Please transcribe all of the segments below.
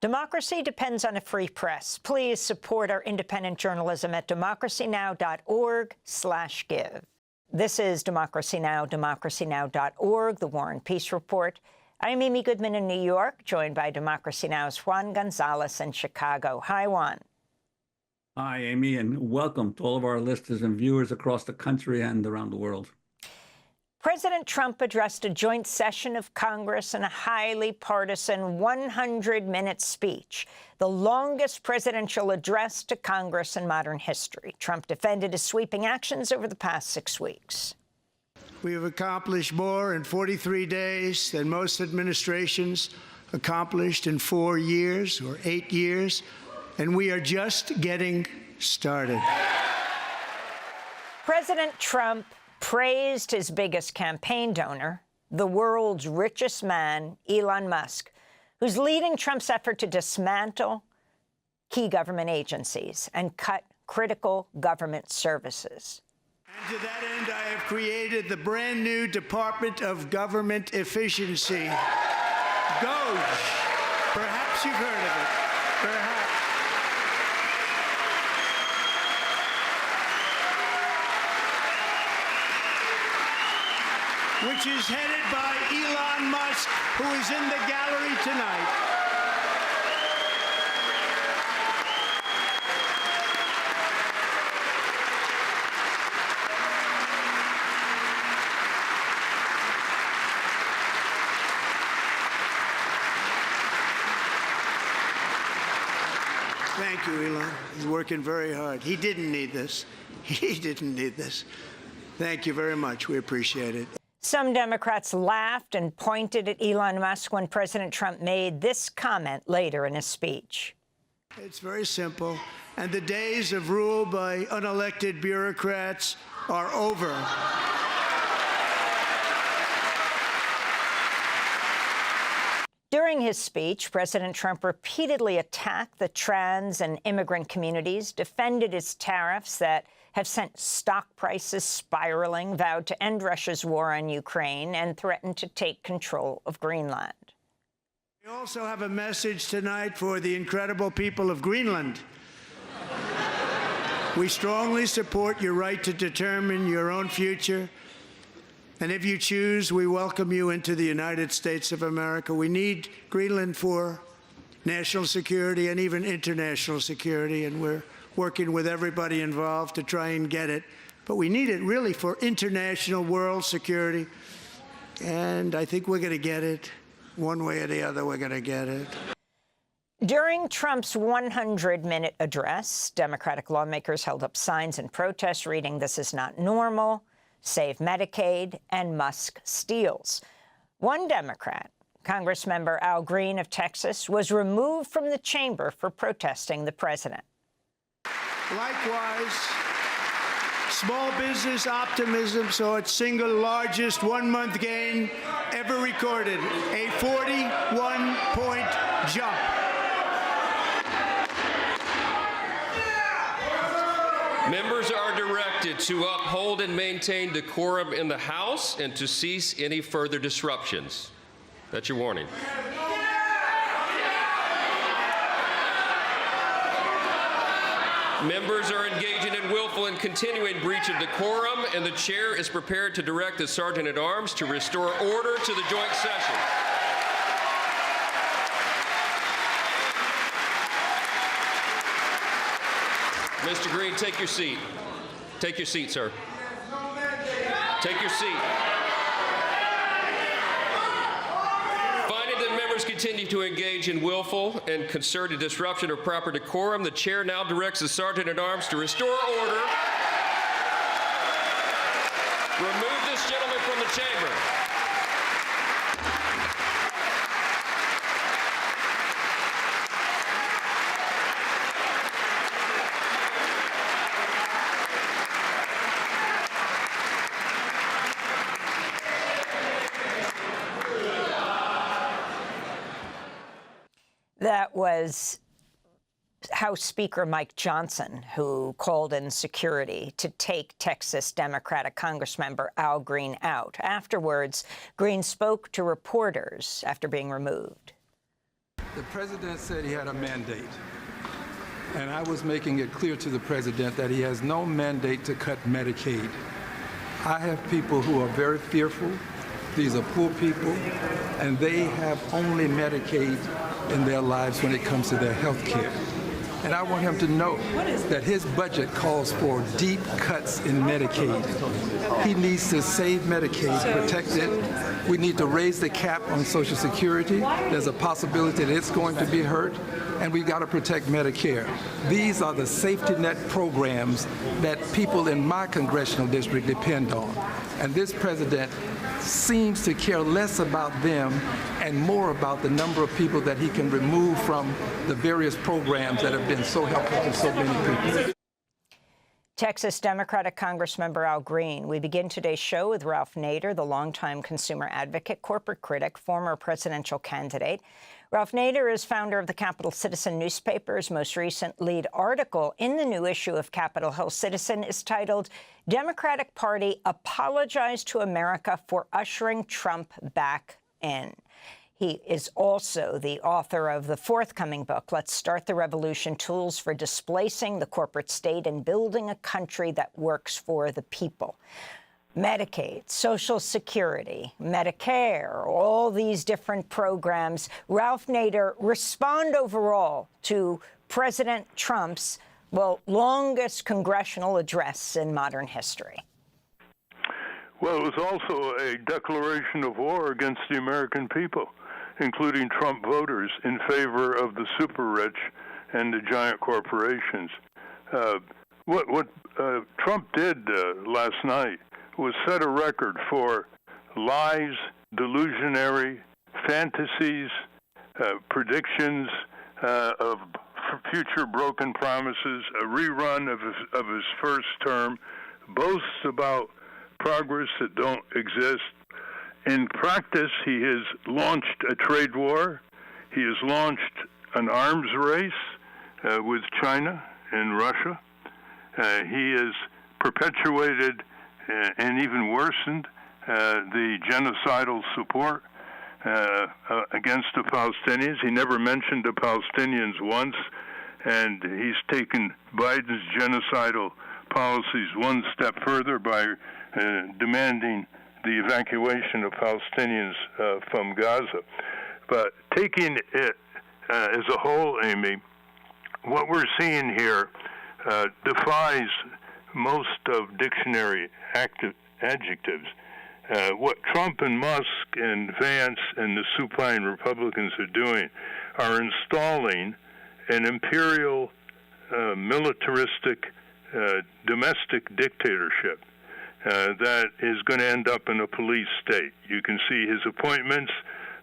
Democracy depends on a free press. Please support our independent journalism at democracynow.org/give. This is Democracy Now!, democracynow.org, The War and Peace Report. I'm Amy Goodman in New York, joined by Democracy Now!'s Juan Gonzalez in Chicago. Hi, Juan. Hi, Amy, and welcome to all of our listeners and viewers across the country and around the world. President Trump addressed a joint session of Congress in a highly partisan 100-minute speech, the longest presidential address to Congress in modern history. Trump defended his sweeping actions over the past 6 weeks. We have accomplished more in 43 days than most administrations accomplished in 4 years or 8 years, and we are just getting started. President Trump praised his biggest campaign donor, the world's richest man, Elon Musk, who's leading Trump's effort to dismantle key government agencies and cut critical government services. And to that end, I have created the brand new Department of Government Efficiency, DOGE. Perhaps you've heard of it. Perhaps. Which is headed by Elon Musk, who is in the gallery tonight. Thank you, Elon. He's working very hard. He didn't need this. He didn't need this. Thank you very much. We appreciate it. Some Democrats laughed and pointed at Elon Musk when President Trump made this comment later in his speech. It's very simple, and the days of rule by unelected bureaucrats are over. During his speech, President Trump repeatedly attacked the trans and immigrant communities, defended his tariffs that have sent stock prices spiraling, vowed to end Russia's war on Ukraine, and threatened to take control of Greenland. We also have a message tonight for the incredible people of Greenland. We strongly support your right to determine your own future. And if you choose, we welcome you into the United States of America. We need Greenland for national security and even international security, and we're working with everybody involved to try and get it. But we need it really for international world security. And I think we're going to get it. One way or the other, we're going to get it. During Trump's 100-minute address, Democratic lawmakers held up signs in protest reading, "This is not normal," "Save Medicaid," and "Musk steals." One Democrat, Congressmember Al Green of Texas, was removed from the chamber for protesting the president. Likewise, small business optimism saw its single largest one-month gain ever recorded, a 41-point jump. Members are directed to uphold and maintain decorum in the House and to cease any further disruptions. That's your warning. Members are engaging in willful and continuing breach of decorum, and the chair is prepared to direct the Sergeant-at-Arms to restore order to the joint session. Mr. Green, take your seat. Take your seat, sir. Take your seat. Finding that members continue to engage in willful and concerted disruption of proper decorum, the chair now directs the Sergeant-at-Arms to restore order. Remove this gentleman from the chamber. That was House Speaker Mike Johnson, who called in security to take Texas Democratic Congressmember Al Green out. Afterwards, Green spoke to reporters after being removed. The president said he had a mandate. And I was making it clear to the president that he has no mandate to cut Medicaid. I have people who are very fearful. These are poor people, and they have only Medicaid in their lives when it comes to their health care. And I want him to know that his budget calls for deep cuts in Medicaid. He needs to save Medicaid, protect it. We need to raise the cap on Social Security. There's a possibility that it's going to be hurt, and we've got to protect Medicare. These are the safety net programs that people in my congressional district depend on. And this president seems to care less about them and more about the number of people that he can remove from the various programs that have been so helpful to so many people. Texas Democratic Congressmember Al Green. We begin today's show with Ralph Nader, the longtime consumer advocate, corporate critic, former presidential candidate. Ralph Nader is founder of the Capital Citizen newspaper's most recent lead article in the new issue of Capitol Hill Citizen is titled, Democratic Party Apologized to America for Ushering Trump Back In. He is also the author of the forthcoming book, Let's Start the Revolution, Tools for Displacing the Corporate State and Building a Country that Works for the People. Medicaid, Social Security, Medicare, all these different programs. Ralph Nader, respond overall to President Trump's, longest congressional address in modern history. Well, it was also a declaration of war against the American people, including Trump voters in favor of the super rich and the giant corporations. What Trump did last night was set a record for lies, delusionary fantasies, predictions of future broken promises, a rerun of his first term, boasts about progress that don't exist. In practice, he has launched a trade war. He has launched an arms race with China and Russia. He has perpetuated and even worsened the genocidal support against the Palestinians. He never mentioned the Palestinians once, and he's taken Biden's genocidal policies one step further by demanding the evacuation of Palestinians from Gaza. But taking it as a whole, Amy, what we're seeing here defies most of dictionary adjectives. What Trump and Musk and Vance and the supine Republicans are doing are installing an imperial, militaristic, domestic dictatorship that is going to end up in a police state. You can see his appointments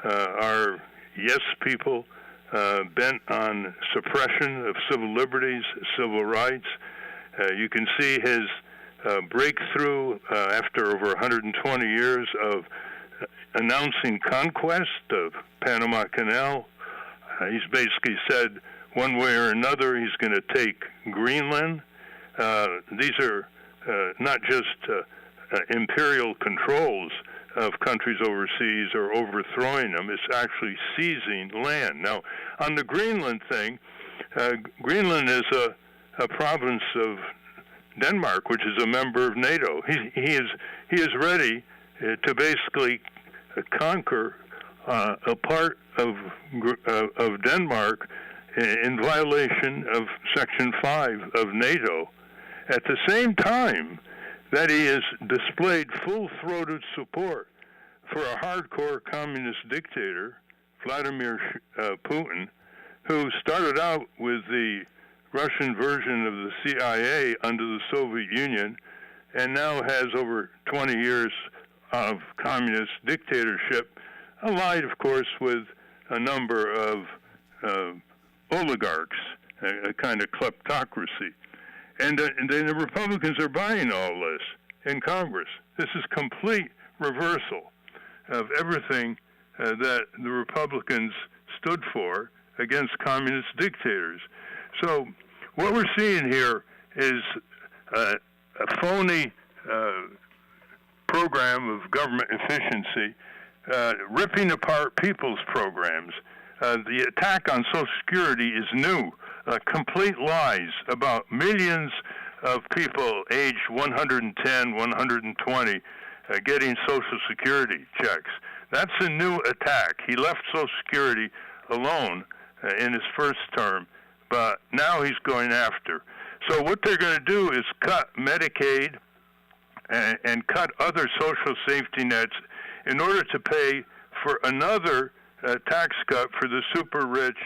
are yes people bent on suppression of civil liberties, civil rights. You can see his breakthrough after over 120 years of announcing conquest of Panama Canal. He's basically said one way or another he's going to take Greenland. These are not just imperial controls of countries overseas or overthrowing them. It's actually seizing land. Now, on the Greenland thing, Greenland is a province of Denmark, which is a member of NATO. He is ready to basically conquer a part of Denmark in violation of Section 5 of NATO. At the same time that he has displayed full-throated support for a hardcore communist dictator, Vladimir Putin, who started out with the Russian version of the CIA under the Soviet Union and now has over 20 years of communist dictatorship, allied, of course, with a number of oligarchs, a kind of kleptocracy. And the Republicans are buying all this in Congress. This is complete reversal of everything that the Republicans stood for against communist dictators. So what we're seeing here is a phony program of government efficiency, ripping apart people's programs The attack on Social Security is new. Complete lies about millions of people aged 110, 120 getting Social Security checks. That's a new attack. He left Social Security alone in his first term, but now he's going after. So what they're going to do is cut Medicaid and cut other social safety nets in order to pay for another tax cut for the super rich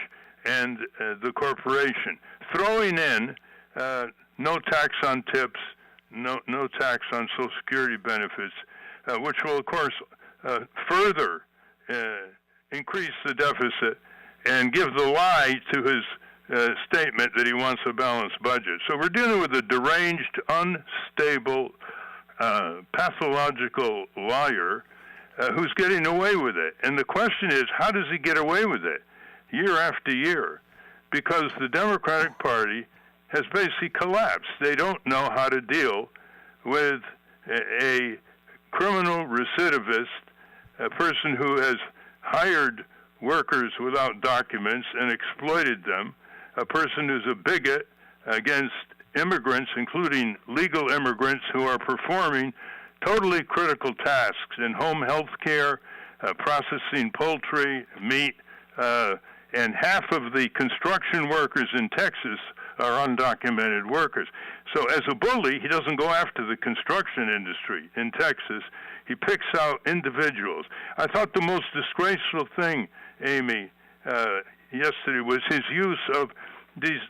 and the corporation, throwing in no tax on tips, no tax on Social Security benefits, which will, of course, further increase the deficit and give the lie to his statement that he wants a balanced budget. So we're dealing with a deranged, unstable, pathological liar who's getting away with it. And the question is, how does he get away with it year after year? Because the Democratic Party has basically collapsed. They don't know how to deal with a criminal recidivist, a person who has hired workers without documents and exploited them, a person who's a bigot against immigrants, including legal immigrants who are performing totally critical tasks in home health care, processing poultry, meat, and half of the construction workers in Texas are undocumented workers. So as a bully, he doesn't go after the construction industry in Texas. He picks out individuals. I thought the most disgraceful thing, Amy, yesterday was his use of these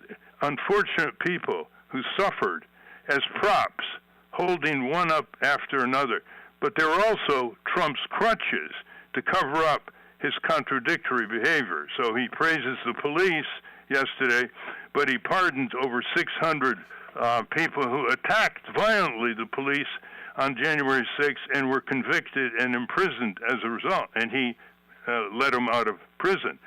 unfortunate people who suffered as props, holding one up after another. But they were also Trump's crutches to cover up his contradictory behavior. So he praises the police yesterday, but he pardoned over 600 people who attacked violently the police on January 6th and were convicted and imprisoned as a result, and he let them out of prison.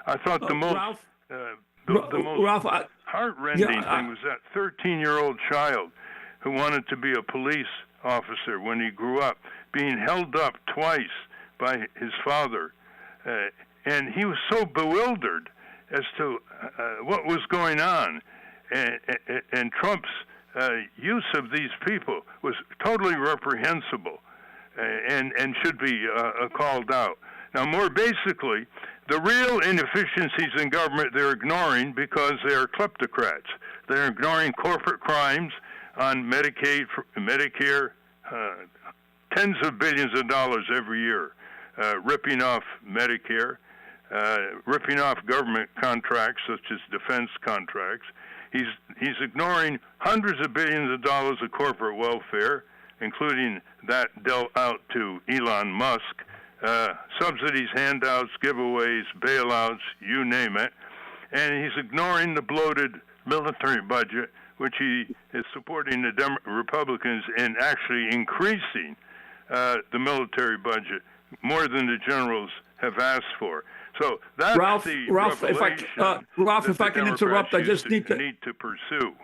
I thought the most Ralph, the most Ralph, heart-rending thing was that 13-year-old child who wanted to be a police officer when he grew up, being held up twice by his father. And he was so bewildered as to what was going on. And Trump's use of these people was totally reprehensible and should be called out. Now, more basically, the real inefficiencies in government they're ignoring because they are kleptocrats. They're ignoring corporate crimes on Medicaid, Medicare, tens of billions of dollars every year, ripping off Medicare, ripping off government contracts such as defense contracts. He's ignoring hundreds of billions of dollars of corporate welfare, including that dealt out to Elon Musk, subsidies, handouts, giveaways, bailouts, you name it. And he's ignoring the bloated military budget, which he is supporting the Republicans in actually increasing the military budget more than the generals have asked for. So that's Ralph, the Ralph, if I can interrupt, I just need to pursue.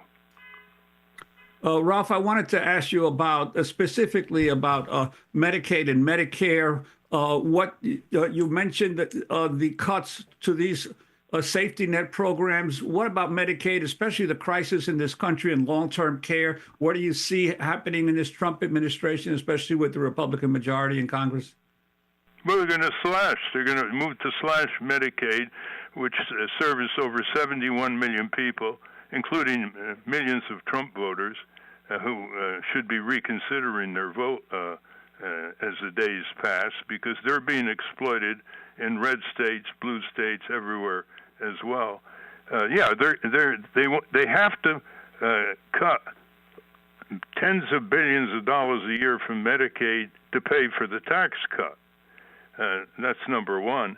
Ralph, I wanted to ask you about specifically about Medicaid and Medicare. What you mentioned that the cuts to these safety net programs. What about Medicaid, especially the crisis in this country and long-term care? What do you see happening in this Trump administration, especially with the Republican majority in Congress? Well, they're going to slash. They're going to move to slash Medicaid, which serves over 71 million people, including millions of Trump voters who should be reconsidering their vote as the days pass, because they're being exploited in red states, blue states, everywhere as well. They have to cut tens of billions of dollars a year from Medicaid to pay for the tax cut. That's number one.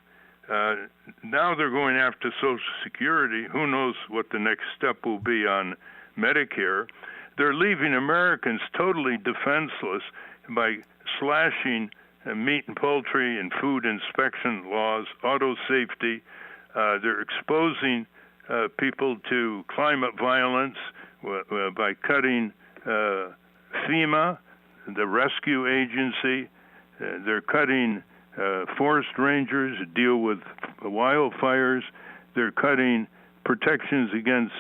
Now they're going after Social Security. Who knows what the next step will be on Medicare? They're leaving Americans totally defenseless by slashing meat and poultry and food inspection laws, auto safety. They're exposing people to climate violence by cutting FEMA, the rescue agency. They're cutting forest rangers deal with wildfires. They're cutting protections against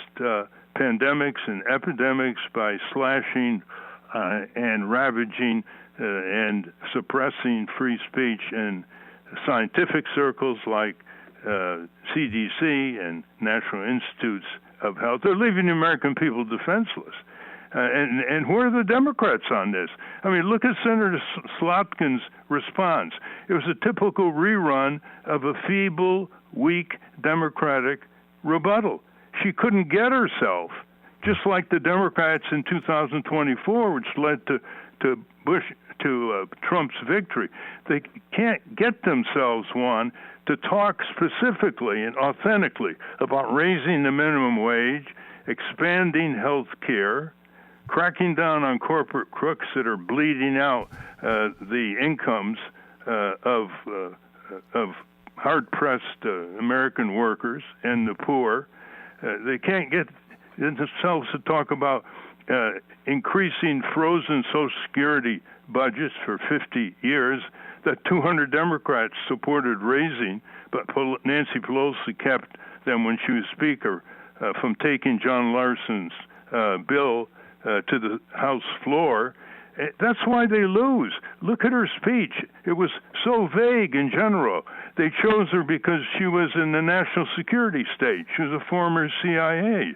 pandemics and epidemics by slashing and ravaging and suppressing free speech in scientific circles like CDC and National Institutes of Health. They're leaving the American people defenseless. And where are the Democrats on this? I mean, look at Senator Slotkin's response. It was a typical rerun of a feeble, weak Democratic rebuttal. She couldn't get herself, just like the Democrats in 2024, which led to Trump's victory. They can't get themselves, Juan, to talk specifically and authentically about raising the minimum wage, expanding health care, cracking down on corporate crooks that are bleeding out the incomes of hard-pressed American workers and the poor. They can't get themselves to talk about increasing frozen Social Security budgets for 50 years that 200 Democrats supported raising, but Nancy Pelosi kept them when she was Speaker from taking John Larson's bill to the House floor. That's why they lose. Look at her speech. It was so vague in general. They chose her because she was in the national security state. She was a former CIA.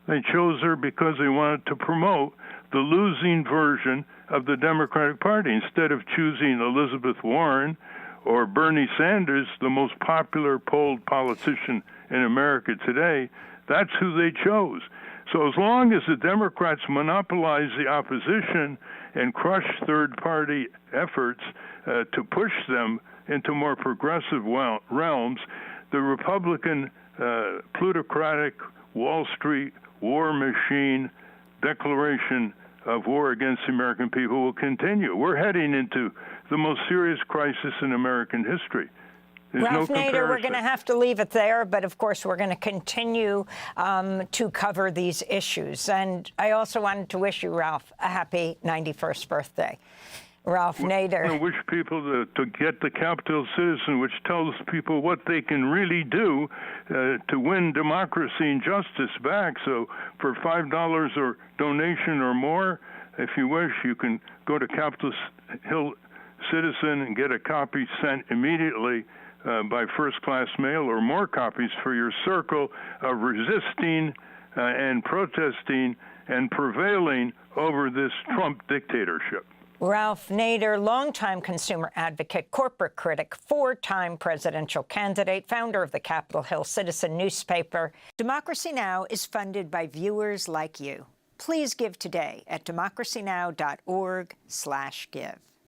They chose her because they wanted to promote the losing version of the Democratic Party instead of choosing Elizabeth Warren or Bernie Sanders, the most popular polled politician in America today. That's who they chose. So as long as the Democrats monopolize the opposition and crush third-party efforts to push them into more progressive realms, the Republican plutocratic Wall Street war machine declaration of war against the American people will continue. We're heading into the most serious crisis in American history. There's Ralph no Nader, we're comparison. going to have to leave it there, but of course we're going to continue to cover these issues. And I also wanted to wish you, Ralph, a happy 91st birthday. Ralph Nader. I wish people to get the Capital Citizen, which tells people what they can really do to win democracy and justice back. So for $5 or donation or more, if you wish, you can go to Capitol Hill Citizen and get a copy sent immediately by first-class mail, or more copies for your circle of resisting and protesting and prevailing over this Trump dictatorship. Ralph Nader, longtime consumer advocate, corporate critic, four-time presidential candidate, founder of the Capitol Hill Citizen newspaper. Democracy Now! Is funded by viewers like you. Please give today at democracynow.org/give.